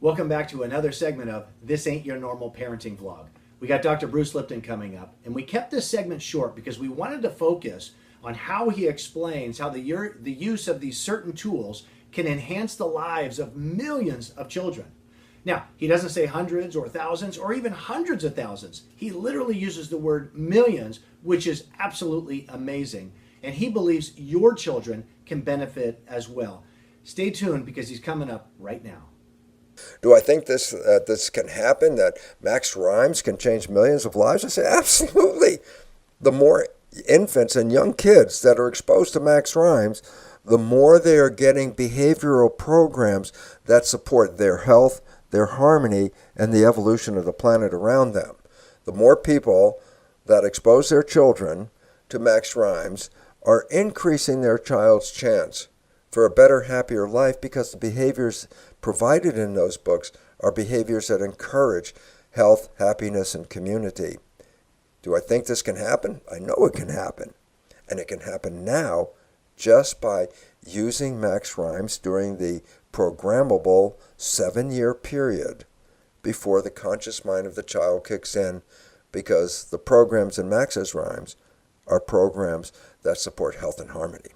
Welcome back to another segment of This Ain't Your Normal Parenting Vlog. We got Dr. Bruce Lipton coming up, and we kept this segment short because we wanted to focus on how he explains how the use of these certain tools can enhance the lives of millions of children. Now, he doesn't say hundreds or thousands or even hundreds of thousands. He literally uses the word millions, which is absolutely amazing. And he believes your children can benefit as well. Stay tuned because he's coming up right now. Do I think this can happen, that Max Rhymes can change millions of lives? I say absolutely. The more infants and young kids that are exposed to Max Rhymes, the more they are getting behavioral programs that support their health, their harmony, and the evolution of the planet around them. The more people that expose their children to Max Rhymes are increasing their child's chance for a better, happier life, because the behaviors provided in those books are behaviors that encourage health, happiness, and community. Do I think this can happen? I know it can happen. And it can happen now just by using Max Rhymes during the programmable 7-year period before the conscious mind of the child kicks in, because the programs in Max's Rhymes are programs that support health and harmony.